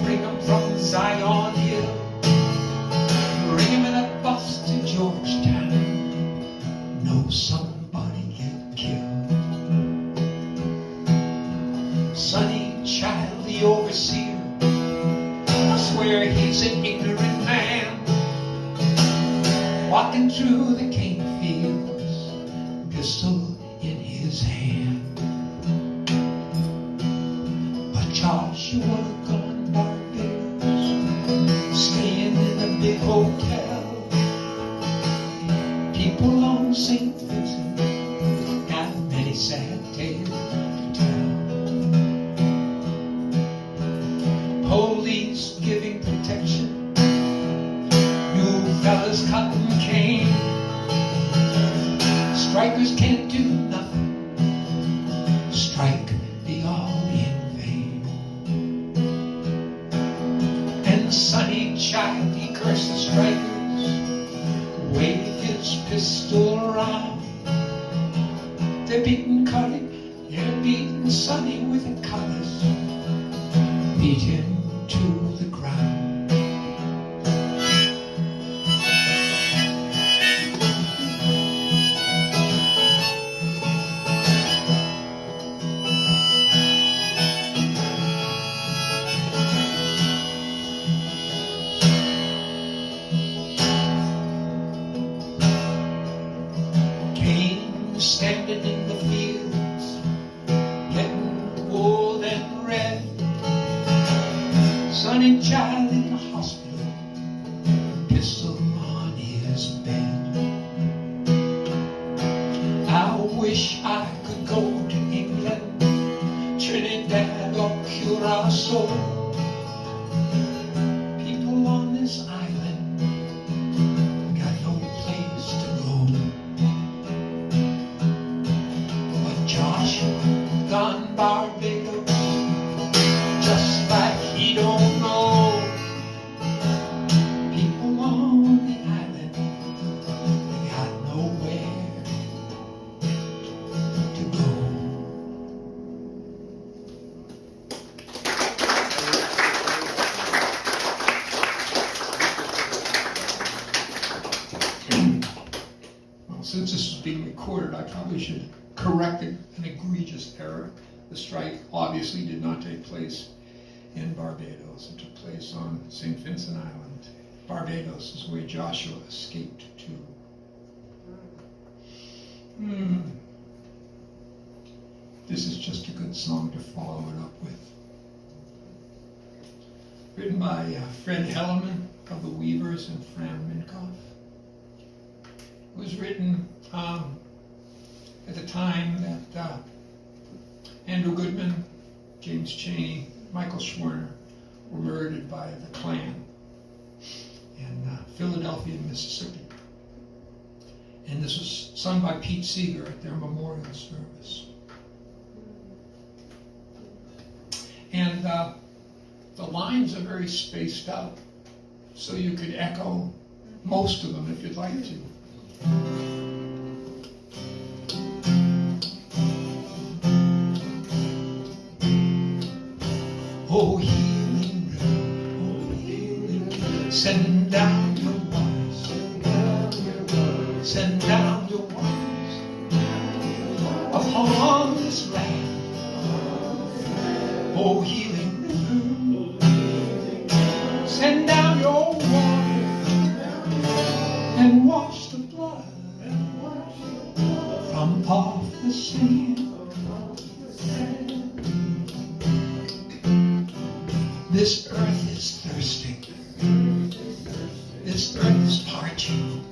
bring them from Zion Hill, bring them in a bus to Georgetown, know somebody get killed. Sonny Child, the overseer, I swear he's an ignorant man, walking through the cane fields, pistol in his hand. But Joshua gone Barbados, staying in a big hotel. People on St. Vincent got many sad tales to tell. Police giving protection, new fellas cutting cane. Strikers can't do nothing, strike be all in vain. And Sonny Child, he cursed the strikers, waved his pistol around. They're beating Cuddy, they're beating Sonny with a cutlass, beat him to the ground. Cane standing in the fields, getting old and red. Sonny Child in the hospital, pistol on his bed. I wish I could go to England, Trinidad or Curacao. People on this island got no place to go. But Joshua gone Barbados, just like he don't know. People on the island, they got nowhere to go. Well, since this is being recorded, I probably should correct an egregious error. The strike obviously did not take place in Barbados. It took place on St. Vincent Island. Barbados is where Joshua escaped to. This is just a good song to follow it up with. Written by Fred Hellerman of the Weavers and Fran Minkoff. It was written at the time that Andrew Goodman, James Chaney, Michael Schwerner were murdered by the Klan in Philadelphia, Mississippi. And this was sung by Pete Seeger at their memorial service. And the lines are very spaced out, so you could echo most of them if you'd like to. Oh, healing river, send down your waters, send down your waters upon this land. Oh, healing river, send down your water and wash the blood from off the sand. This earth is thirsting. This earth is parching.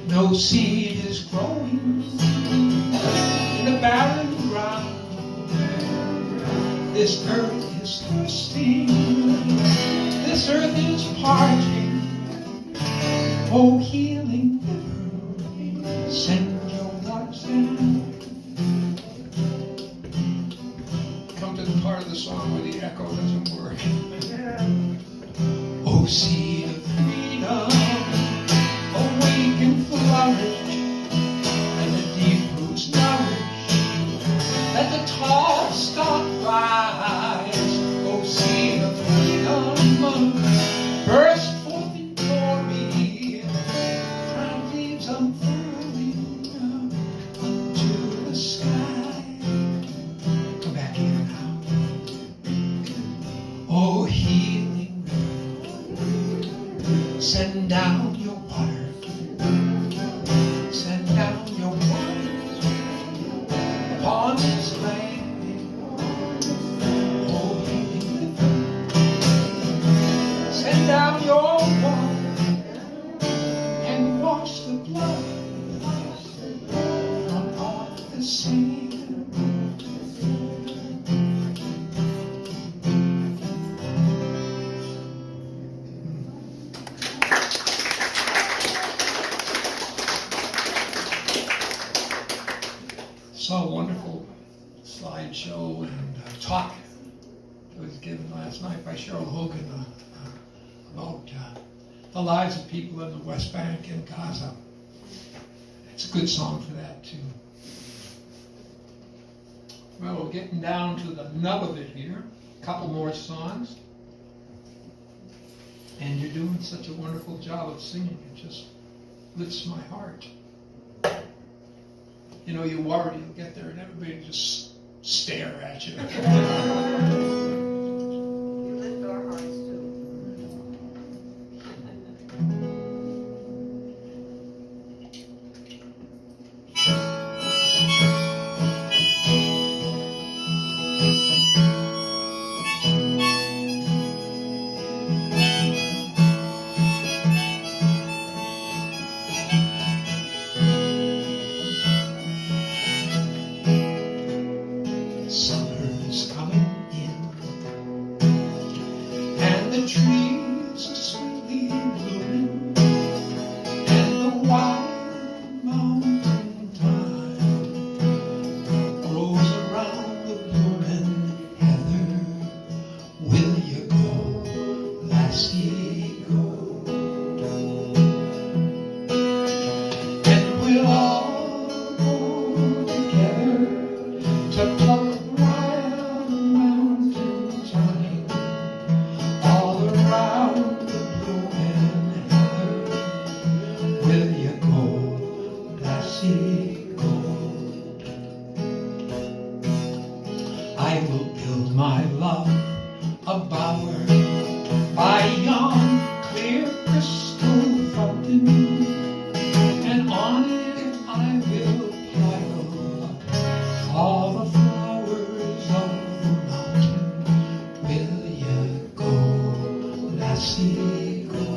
No seed is growing in the barren ground. This earth is thirsting. This earth is parching. Oh, healing river, send your waters down. Come to the part of the song where the echo doesn't work. Oh, seed of freedom, awake and flourish, and the deep roots nourish. Let the tall stalk rise. Oh, seed of freedom, burst forth in glory. Crown leaves unfurling unto the sky. Come back here now. Oh, healing river, send down your water. Send down your water upon this land. Oh, healing river, send down your water and wash the blood from off the sand. Saw a wonderful slideshow and talk that was given last night by Cheryl Hogan about the lives of people in the West Bank and Gaza. It's a good song for that too. Well, we're getting down to the nub of it here. A couple more songs. And you're doing such a wonderful job of singing. It just lifts my heart. You know, you worry you'll get there and everybody just stare at you. You lift our hearts too. Summer's coming in, and the trees are sweetly blooming, and the wild mountain thyme grows around the blooming heather. Will you go, lassie, go? And we'll all go together to pluck wild mountain thyme all around the blooming heather. Will you go, lassie, go? I will build my love a bower by yon clear crystal fountain, and on it I will pile all the flowers of the mountain. Will you go, lassie, go?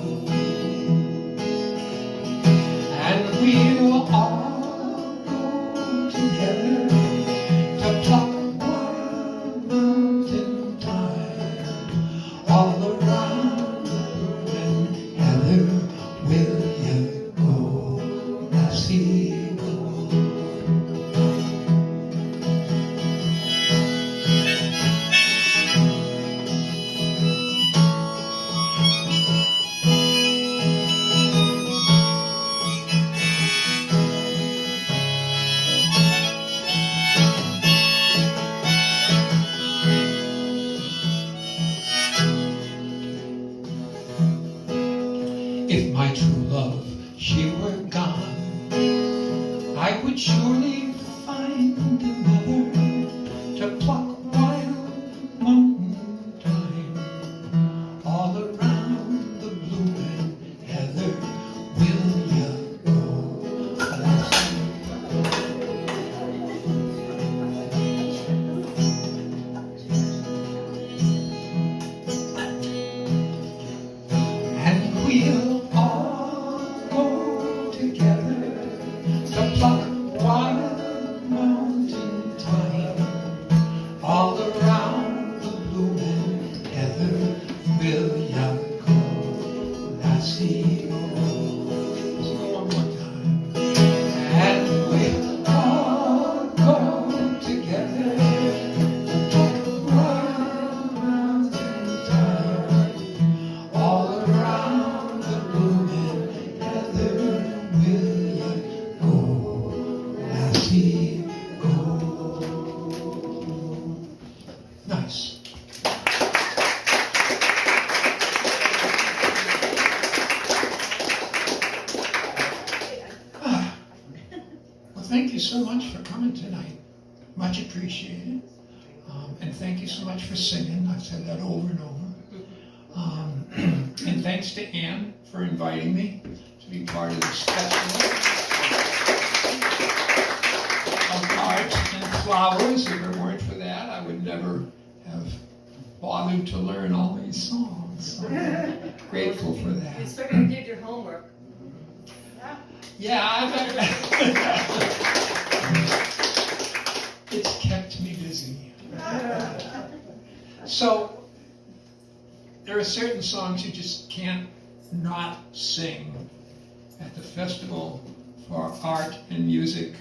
And we'll all go together to pluck wild mountain thyme he go? If my true love, she were gone, I would surely find another to pluck wild mountain thyme. All around the blooming heather will you go? And we'll all go together to pluck wild mountain thyme. All around the blooming heather will ya go, lassie, go. Let's go one more time. And we'll all go together to pluck wild mountain thyme. All around the blooming heather will ya go, lassie, go. Nice. Well, thank you so much for coming tonight. Much appreciated. And thank you so much for singing. I've said that over and over. And thanks to Anne for inviting me to be part of this festival of art and flowers. If it weren't for that, I would never have bothered to learn all these songs. So I'm grateful for You that. certainly did your homework. Yeah, it's kept me busy. So, there are certain songs you just can't not sing at the Festival for Art and Music,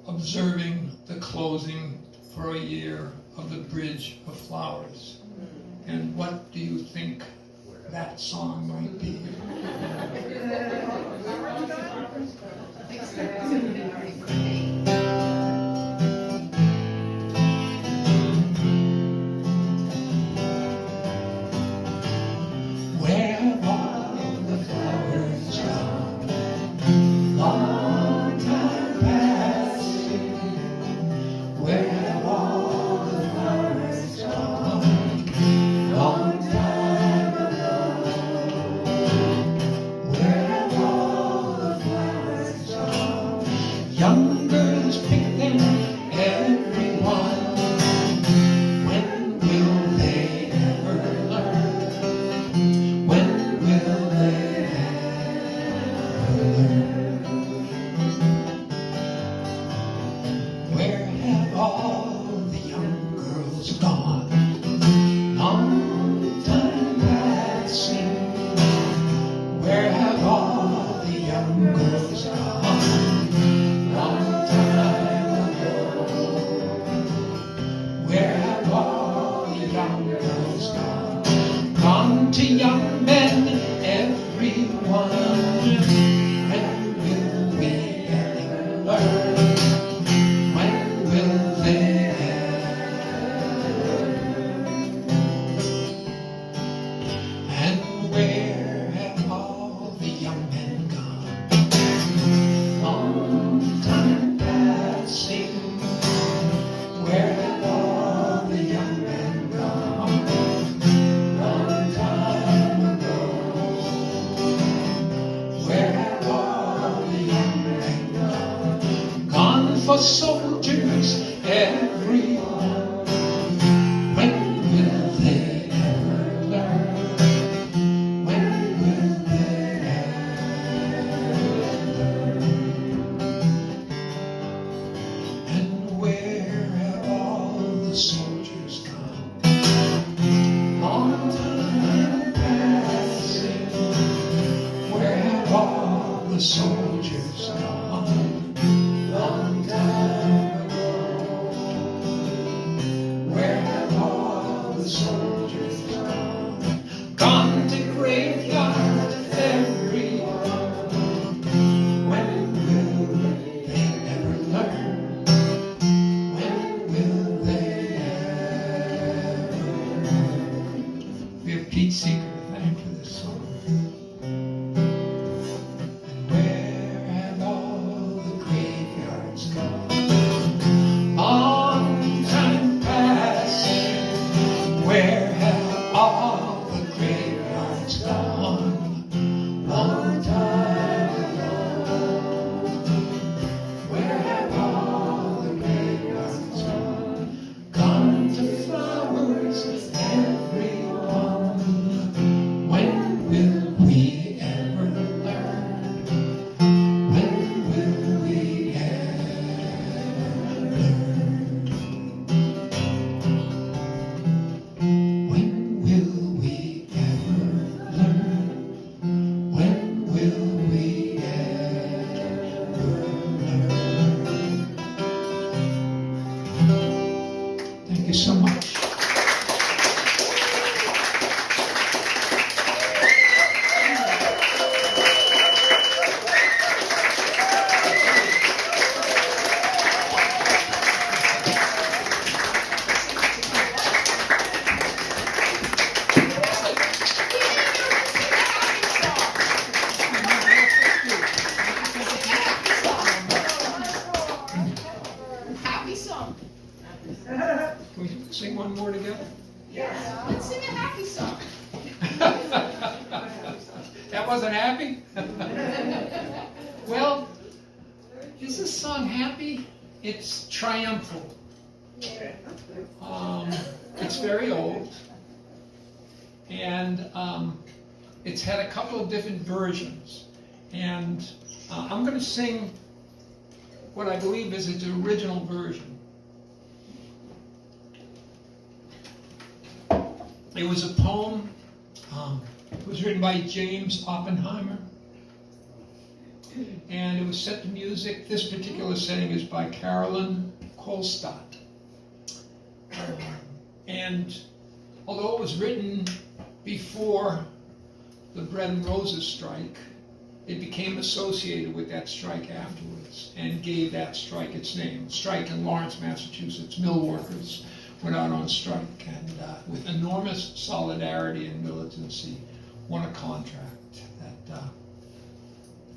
observing the closing for a year of the Bridge of Flowers. And what do you think that song might be? Where have all the flowers gone? Long time passing. Where have all the flowers gone? Long time ago. Where have all the flowers gone? Young girls pick them, everyone. When will they ever learn? When will they ever learn? Where have all the young girls gone? Long time passing. Where have all the young girls gone? Long time ago. Where have all the young girls gone? Gone to young men, everyone. When will we ever learn? When will they ever? And where have all the young men gone? Long time passing. Where have all the young men gone? Long time ago. Where have all the young men gone? Gone for soldiers, everyone. When will they ever learn? When will they ever learn? And where have all the soldiers gone? Long time passing. Where have all the soldiers soldiers gone? Long time ago. Where have all the soldiers gone? Gone to graveyard every one. When will they ever learn? When will they ever learn? We have Pete Seeger to thank for this song. And where have all the graveyards gone? Long time passing. Where have all the graveyards gone? Long time ago. Where have all the graveyards gone? Gone to flowers, everyone. When will we ever learn? When will we ever learn? When will we ever learn? When will we ever learn? Thank you so much. Happy song. Can we sing one more together? Let's sing a happy song. That wasn't happy? Well, is this song happy? It's triumphal. It's very old. And it's had a couple of different versions. And I'm going to sing what I believe is its original version. It was a poem. It was written by James Oppenheimer. And it was set to music. This particular setting is by Carolyn Kolstad. And although it was written before the Bread and Roses strike, it became associated with that strike afterwards and gave that strike its name. Strike in Lawrence, Massachusetts. Mill workers went out on strike and with enormous solidarity and militancy won a contract that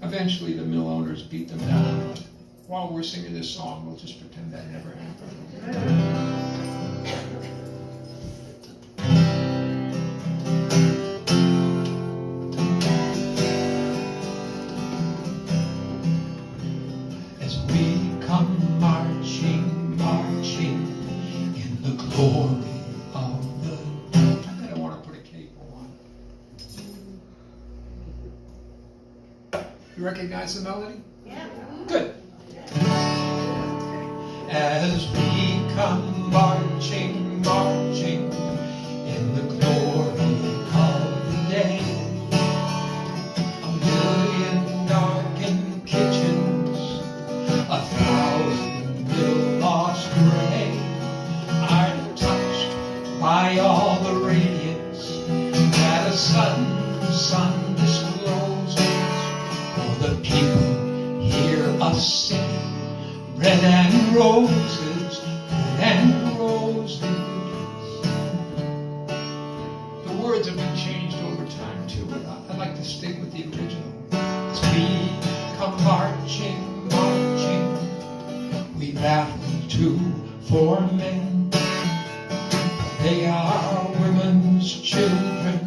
eventually the mill owners beat them down. But while we're singing this song, we'll just pretend that never happened. As we come marching, marching in the glory of the... I don't want to put a capo on. You recognize the melody? Yeah. Good. As we come marching, marching in the glory of the day, a million darkened kitchens, 1,000 mill lost gray, are touched by all the radiance that a sudden sun discloses. For the people hear us sing, bread and roses, bread and roses. The words have been changed over time too, but I like to stick with the original. As we come marching, marching, we battle too for men. They are women's children,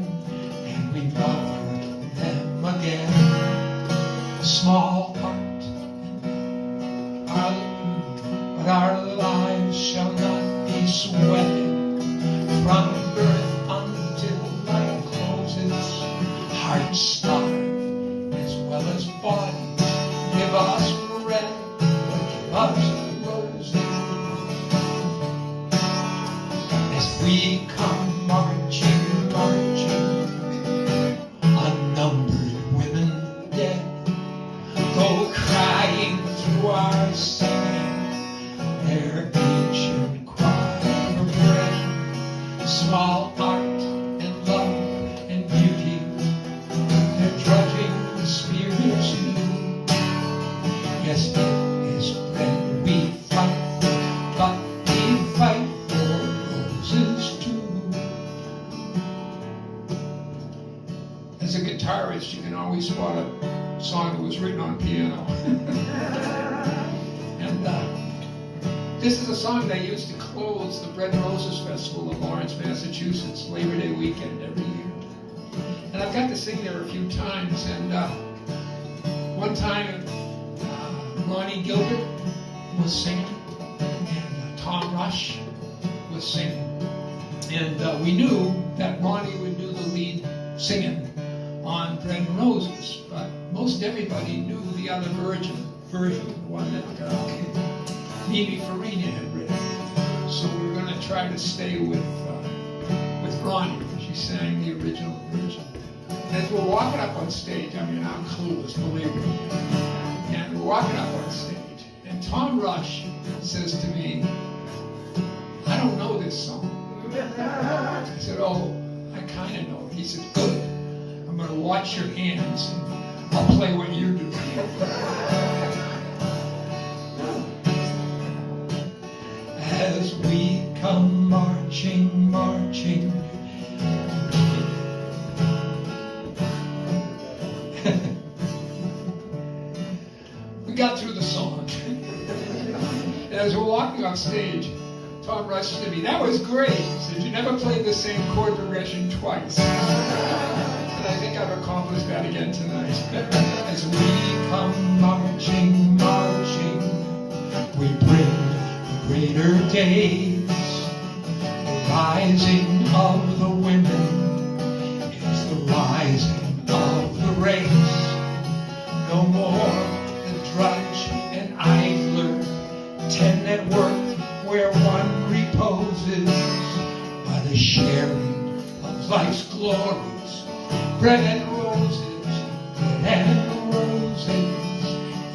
and we love them again. Small heart, but our lives shall not be sweated from birth until life closes. Hearts starve as well as bodies. Give us bread, but give us roses. As we come marching, marching ring through our singing their ancient choir of bread, small art and love and beauty, they're drudging the spirits new. Yes, it is bread we fight for, but we fight for roses too. As a guitarist, you can always spot a song that was written on piano. And this is a song they used to close the Bread and Roses Festival of Lawrence, Massachusetts, Labor Day weekend every year. And I've got to sing there a few times. And one time, Ronnie Gilbert was singing, and Tom Rush was singing. And we knew that Ronnie would do the lead singing on Bread and Roses, but most everybody knew the other version, the one that Mimi Farina had written. So we're going to try to stay with Ronnie. She sang the original version. And as we're walking up on stage, I mean, I'm clueless, believe me. And we're walking up on stage, and Tom Rush says to me, "I don't know this song." I said, "Oh, I kind of know it." He said, "Good. I'm going to watch your hands, and I'll play what you do." As we come marching, marching. We got through the song. And as we're walking off stage, Tom Rush said to me, "That was great." He said, "You never played the same chord progression twice." And I think I've accomplished that again tonight. As we come marching, marching, we bring the greater days. The rising of the women is the rising of the race. No more the drudge and idler, ten at work where one reposes, by the sharing of life's glories. Bread and roses, bread and roses,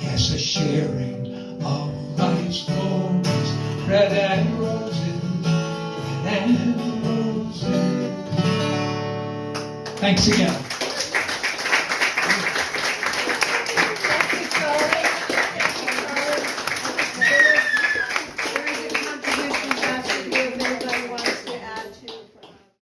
yes, a sharing of life's glories. Bread and roses, bread and roses. Thanks again.